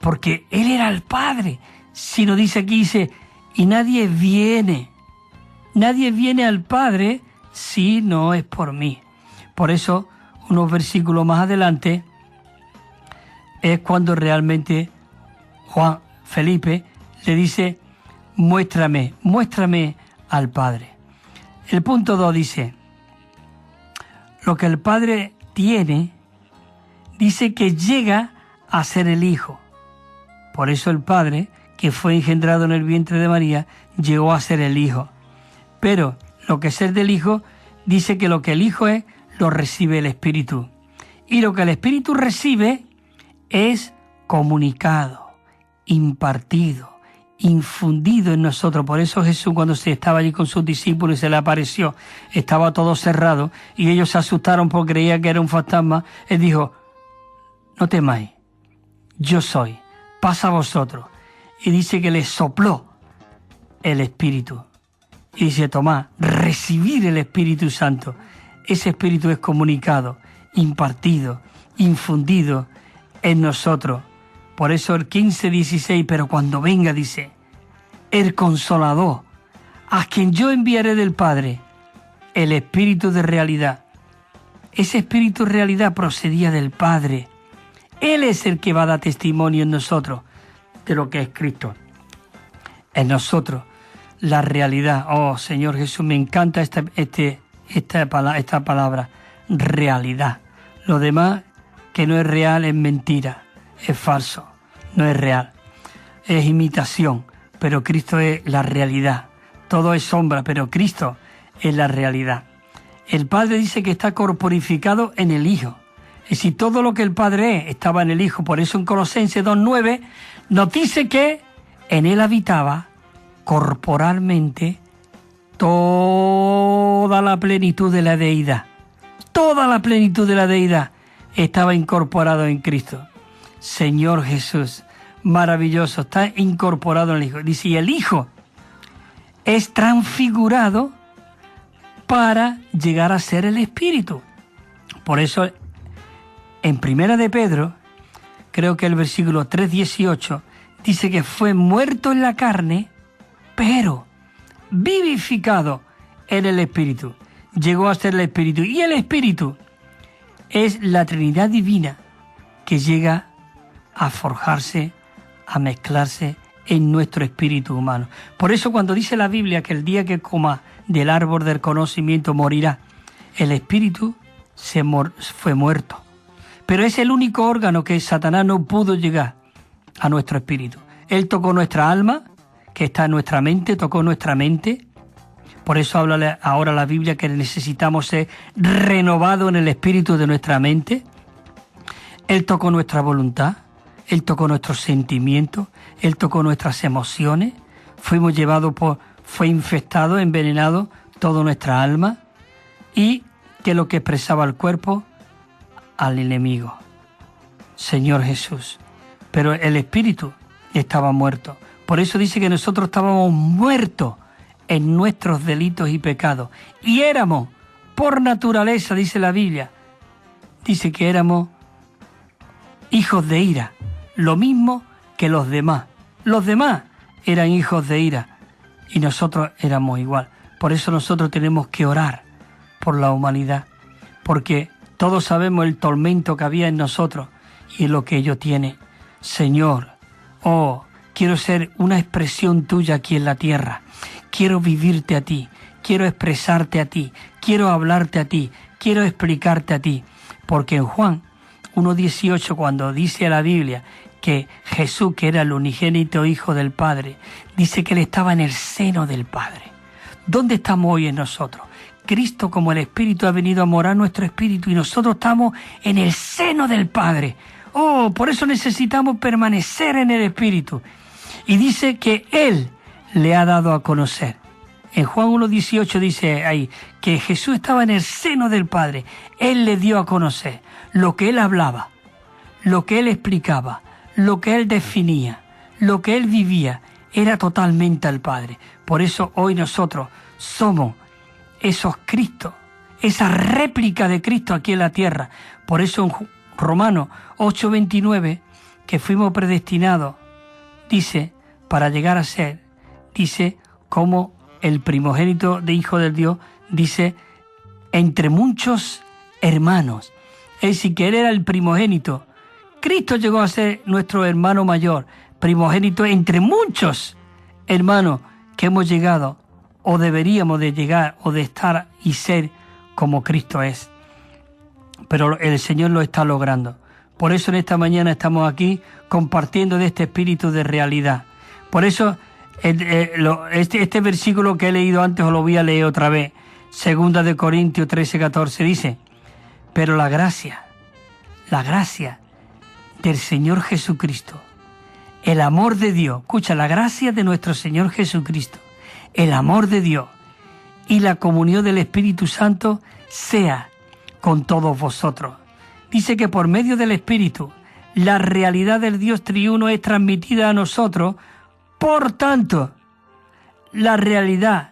porque Él era el Padre, sino dice aquí, dice, y nadie viene al Padre si no es por mí. Por eso, unos versículos más adelante, es cuando realmente Felipe le dice, muéstrame al Padre. El punto 2 dice, lo que el Padre tiene, dice que llega a ser el Hijo. Por eso el Padre, que fue engendrado en el vientre de María, llegó a ser el Hijo. Pero lo que es el del Hijo, dice que lo que el Hijo es, lo recibe el Espíritu. Y lo que el Espíritu recibe es comunicado, impartido, infundido en nosotros. Por eso Jesús, cuando se estaba allí con sus discípulos y se le apareció, estaba todo cerrado y ellos se asustaron porque creían que era un fantasma. Él dijo, no temáis, yo soy, pasa a vosotros. Y dice que le sopló el Espíritu. Y dice, tomad, recibir el Espíritu Santo. Ese Espíritu es comunicado, impartido, infundido en nosotros. Por eso el 15:16, pero cuando venga, dice, el Consolador, a quien yo enviaré del Padre, el Espíritu de realidad. Ese Espíritu de realidad procedía del Padre. Él es el que va a dar testimonio en nosotros de lo que es Cristo. En nosotros, la realidad. Oh, Señor Jesús, me encanta esta palabra, realidad. Lo demás que no es real es mentira, es falso, no es real, es imitación, pero Cristo es la realidad. Todo es sombra, pero Cristo es la realidad. El Padre dice que está corporificado en el Hijo. Es decir, todo lo que el Padre es estaba en el Hijo. Por eso en Colosenses 2:9 nos dice que en Él habitaba corporalmente toda la plenitud de la deidad. Toda la plenitud de la deidad estaba incorporado en Cristo. Señor Jesús, maravilloso, está incorporado en el Hijo. Dice, y el Hijo es transfigurado para llegar a ser el Espíritu. Por eso, en Primera de Pedro, creo que el versículo 3:18, dice que fue muerto en la carne, pero vivificado en el Espíritu. Llegó a ser el Espíritu. Y el Espíritu es la Trinidad divina que llega a forjarse, a mezclarse en nuestro espíritu humano. Por eso cuando dice la Biblia que el día que coma del árbol del conocimiento morirá, el espíritu fue muerto. Pero es el único órgano que Satanás no pudo llegar a nuestro espíritu. Él tocó nuestra alma, que está en nuestra mente, tocó nuestra mente. Por eso habla ahora la Biblia que necesitamos ser renovados en el espíritu de nuestra mente. Él tocó nuestra voluntad, Él tocó nuestros sentimientos, Él tocó nuestras emociones. Fuimos llevados fue infectado, envenenado toda nuestra alma. Y que lo que expresaba el cuerpo al enemigo. Señor Jesús. Pero el espíritu estaba muerto. Por eso dice que nosotros estábamos muertos en nuestros delitos y pecados. Y éramos, por naturaleza, dice la Biblia, dice que éramos hijos de ira, lo mismo que los demás. Los demás eran hijos de ira y nosotros éramos igual. Por eso nosotros tenemos que orar por la humanidad, porque todos sabemos el tormento que había en nosotros y en lo que ellos tienen. Señor, quiero ser una expresión tuya aquí en la tierra. Quiero vivirte a ti, quiero expresarte a ti, quiero hablarte a ti, quiero explicarte a ti. Porque en Juan 1:18, cuando dice la Biblia que Jesús, que era el unigénito Hijo del Padre, dice que Él estaba en el seno del Padre. ¿Dónde estamos hoy en nosotros? Cristo, como el Espíritu, ha venido a morar nuestro espíritu y nosotros estamos en el seno del Padre. Por eso necesitamos permanecer en el Espíritu. Y dice que Él le ha dado a conocer. En Juan 1:18 dice ahí que Jesús estaba en el seno del Padre. Él le dio a conocer lo que Él hablaba, lo que Él explicaba, lo que Él definía, lo que Él vivía, era totalmente al Padre. Por eso hoy nosotros somos esos Cristos, esa réplica de Cristo aquí en la tierra. Por eso en Romanos 8:29, que fuimos predestinados, dice, para llegar a ser, dice, como el primogénito de Hijo del Dios, dice, entre muchos hermanos. Es decir, que Él era el primogénito. Cristo llegó a ser nuestro hermano mayor, primogénito entre muchos hermanos que hemos llegado, o deberíamos de llegar, o de estar y ser como Cristo es. Pero el Señor lo está logrando. Por eso en esta mañana estamos aquí compartiendo de este espíritu de realidad. Por eso este versículo que he leído antes os lo voy a leer otra vez. 2 Corintios 13:14 dice, pero la gracia del Señor Jesucristo, el amor de Dios, escucha, la gracia de nuestro Señor Jesucristo, el amor de Dios y la comunión del Espíritu Santo sea con todos vosotros. Dice que por medio del Espíritu la realidad del Dios triuno es transmitida a nosotros. Por tanto, la realidad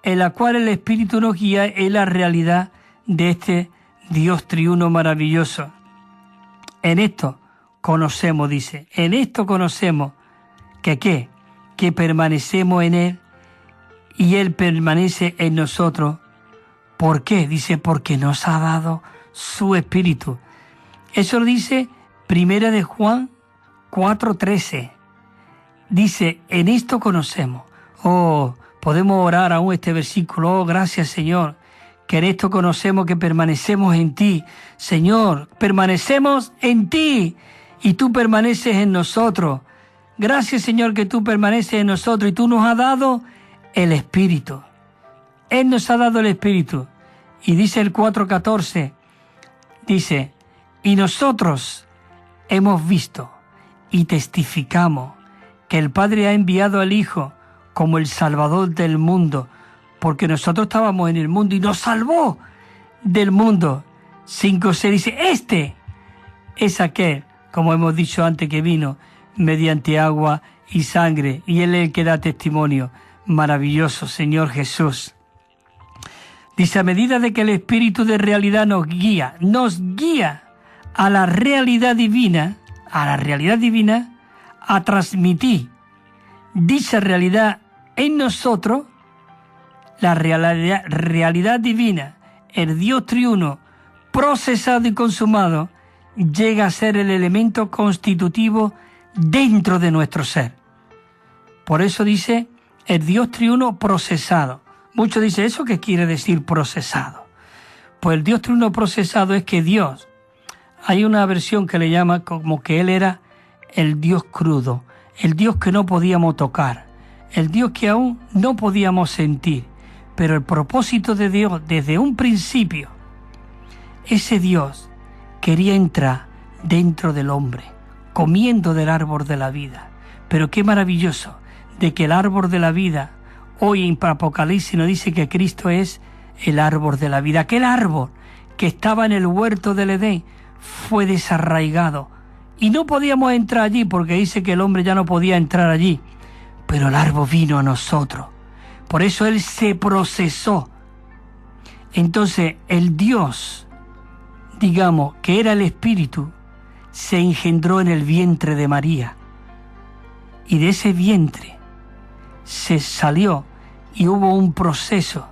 en la cual el Espíritu nos guía es la realidad de este Dios triuno maravilloso. En esto conocemos, dice, en esto conocemos que permanecemos en Él y Él permanece en nosotros. ¿Por qué? Dice, porque nos ha dado su Espíritu. Eso lo dice 1 de Juan 4:13. Dice, en esto conocemos. Podemos orar aún este versículo. Gracias, Señor, que en esto conocemos que permanecemos en ti. Señor, permanecemos en ti y tú permaneces en nosotros. Gracias, Señor, que tú permaneces en nosotros y tú nos has dado el Espíritu. Él nos ha dado el Espíritu. Y dice el 4:14, dice, y nosotros hemos visto y testificamos que el Padre ha enviado al Hijo como el Salvador del mundo, porque nosotros estábamos en el mundo y nos salvó del mundo. 5:6 dice, este es aquel, como hemos dicho antes, que vino mediante agua y sangre, y Él es el que da testimonio. Maravilloso, Señor Jesús. Dice, a medida de que el Espíritu de realidad nos guía a la realidad divina, a transmitir dicha realidad en nosotros, la realidad divina, el Dios triuno, procesado y consumado, llega a ser el elemento constitutivo dentro de nuestro ser. Por eso dice el Dios triuno procesado. Muchos dicen, ¿eso qué quiere decir procesado? Pues el Dios triuno procesado es que Dios, hay una versión que le llama como que Él era el Dios crudo, el Dios que no podíamos tocar, el Dios que aún no podíamos sentir. Pero el propósito de Dios desde un principio, ese Dios quería entrar dentro del hombre, comiendo del árbol de la vida. Pero qué maravilloso de que el árbol de la vida, hoy en Apocalipsis nos dice que Cristo es el árbol de la vida. Aquel árbol que estaba en el huerto del Edén fue desarraigado y no podíamos entrar allí porque dice que el hombre ya no podía entrar allí, pero el árbol vino a nosotros. Por eso Él se procesó. Entonces el Dios, digamos, que era el Espíritu, se engendró en el vientre de María. Y de ese vientre se salió y hubo un proceso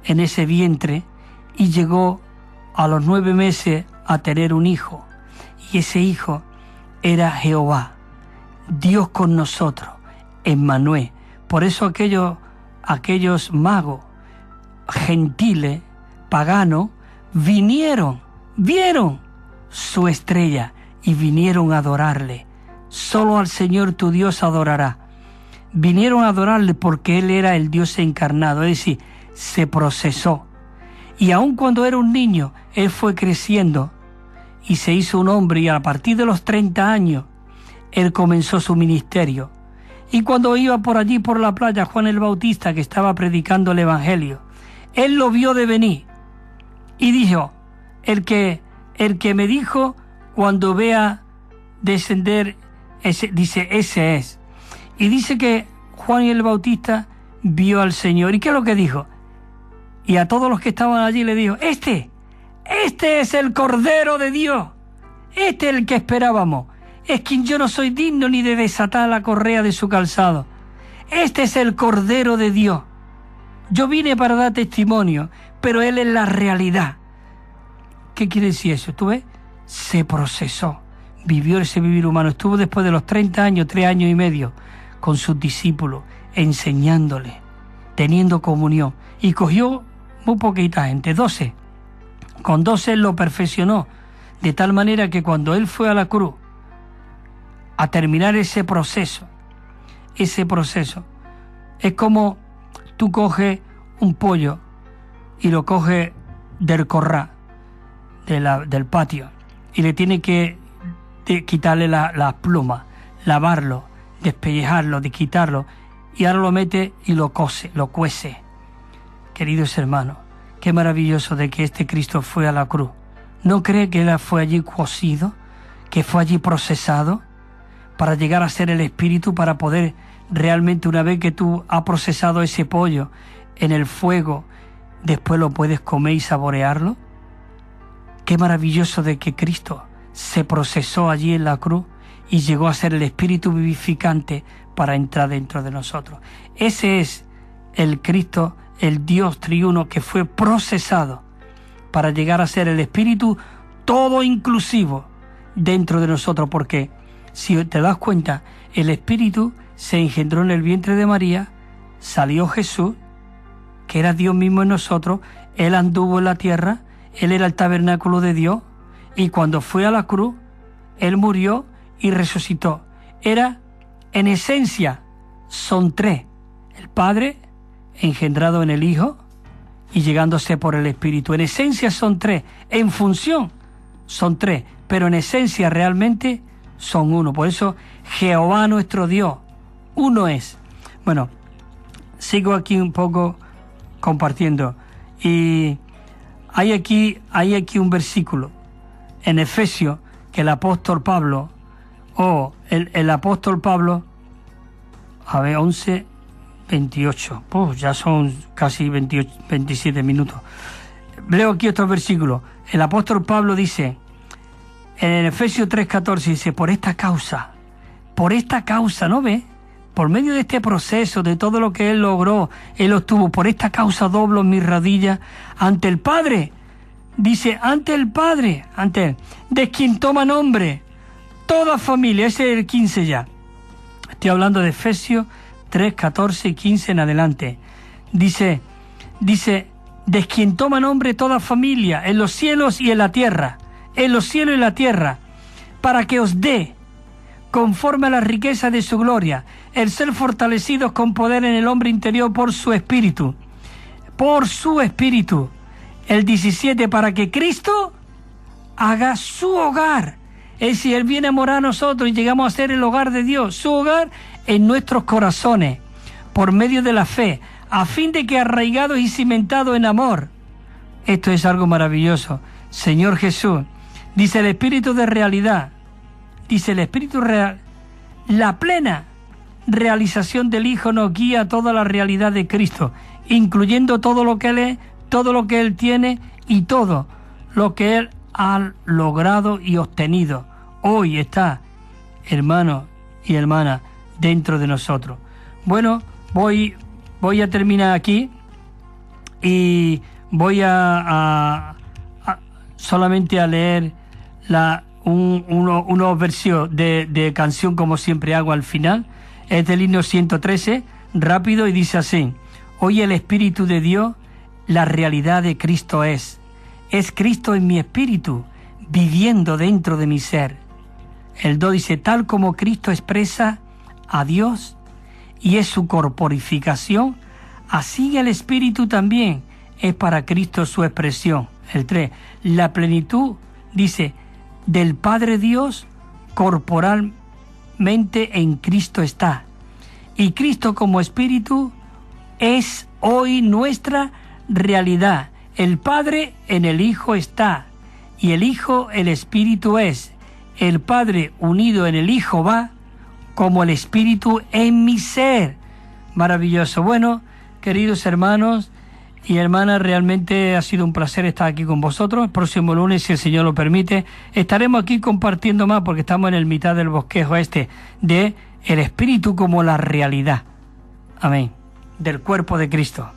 en ese vientre y llegó a los 9 meses a tener un hijo. Y ese hijo era Jehová, Dios con nosotros, Emmanuel. Por eso aquellos magos gentiles, paganos, vieron su estrella y vinieron a adorarle. Solo al Señor tu Dios adorará. Vinieron a adorarle porque Él era el Dios encarnado, es decir, se procesó. Y aun cuando era un niño, Él fue creciendo y se hizo un hombre, y a partir de los 30 años, Él comenzó su ministerio. Y cuando iba por allí, por la playa, Juan el Bautista, que estaba predicando el Evangelio, Él lo vio de venir y dijo, el que me dijo, cuando vea descender, ese es. Y dice que Juan el Bautista vio al Señor. ¿Y qué es lo que dijo? Y a todos los que estaban allí le dijo, este es el Cordero de Dios, este es el que esperábamos, es quien yo no soy digno ni de desatar la correa de su calzado. Este es el Cordero de Dios. Yo vine para dar testimonio, pero Él es la realidad. ¿Qué quiere decir eso? ¿Tú ves? Se procesó, vivió ese vivir humano. Estuvo después de los 30 años, 3 años y medio, con sus discípulos, enseñándole, teniendo comunión. Y cogió muy poquita gente, 12. Con 12 Él lo perfeccionó, de tal manera que cuando Él fue a la cruz, a terminar ese proceso, es como tú coges un pollo y lo coges del corral, del patio, y le tienes que quitarle las plumas, lavarlo, despellejarlo, de quitarlo, y ahora lo mete y lo cuece. Queridos hermanos, qué maravilloso de que este Cristo fue a la cruz. ¿No cree que Él fue allí cocido, que fue allí procesado, para llegar a ser el Espíritu, para poder realmente, una vez que tú has procesado ese pollo en el fuego, después lo puedes comer y saborearlo? Qué maravilloso de que Cristo se procesó allí en la cruz y llegó a ser el Espíritu vivificante para entrar dentro de nosotros. Ese es el Cristo, el Dios triuno que fue procesado para llegar a ser el Espíritu todo inclusivo dentro de nosotros, porque si te das cuenta, el Espíritu se engendró en el vientre de María, salió Jesús, que era Dios mismo en nosotros, Él anduvo en la tierra, Él era el tabernáculo de Dios, y cuando fue a la cruz, Él murió y resucitó. Era, en esencia, son 3. El Padre, engendrado en el Hijo, y llegándose por el Espíritu. En esencia son 3, en función son 3, pero en esencia realmente son 1. Por eso, Jehová nuestro Dios, uno es. Bueno, sigo aquí un poco compartiendo. Y hay aquí un versículo en Efesios que el apóstol Pablo, el apóstol Pablo, 11, 28, ya son casi 27 minutos. Leo aquí otro versículo. El apóstol Pablo dice, en Efesios 3:14, dice, por esta causa, ¿no ve? Por medio de este proceso, de todo lo que Él logró, Él obtuvo, por esta causa doblo mis rodillas ante el Padre. Dice, ante Él, de quien toma nombre toda familia. Ese es el 15 ya. Estoy hablando de Efesios 3, 14 y 15 en adelante. Dice, de quien toma nombre toda familia, en los cielos y en la tierra, para que os dé conforme a la riqueza de su gloria, el ser fortalecidos con poder en el hombre interior por su Espíritu. Por su Espíritu. El 17, para que Cristo haga su hogar. Es decir, Él viene a morar a nosotros y llegamos a ser el hogar de Dios, su hogar en nuestros corazones, por medio de la fe, a fin de que arraigados y cimentados en amor. Esto es algo maravilloso. Señor Jesús, dice el Espíritu de realidad, dice el Espíritu real, la plena realización del Hijo nos guía a toda la realidad de Cristo, incluyendo todo lo que Él es, todo lo que Él tiene y todo lo que Él ha logrado y obtenido. Hoy está, hermano y hermana, dentro de nosotros. Bueno, voy a terminar aquí y voy a solamente a leer unos versos de canción, como siempre hago al final. Es del himno 113, rápido, y dice así: hoy el Espíritu de Dios, la realidad de Cristo es Cristo en mi espíritu, viviendo dentro de mi ser. El 2 dice: tal como Cristo expresa a Dios y es su corporificación, así el Espíritu también es para Cristo su expresión. El 3, la plenitud, dice, del Padre Dios corporalmente en Cristo está. Y Cristo como Espíritu es hoy nuestra realidad. El Padre en el Hijo está, y el Hijo el Espíritu es. El Padre unido en el Hijo va, como el Espíritu en mi ser. Maravilloso. Bueno, queridos hermanos y hermanas, realmente ha sido un placer estar aquí con vosotros. El próximo lunes, si el Señor lo permite, estaremos aquí compartiendo más, porque estamos en el mitad del bosquejo de el Espíritu como la realidad. Amén. Del cuerpo de Cristo.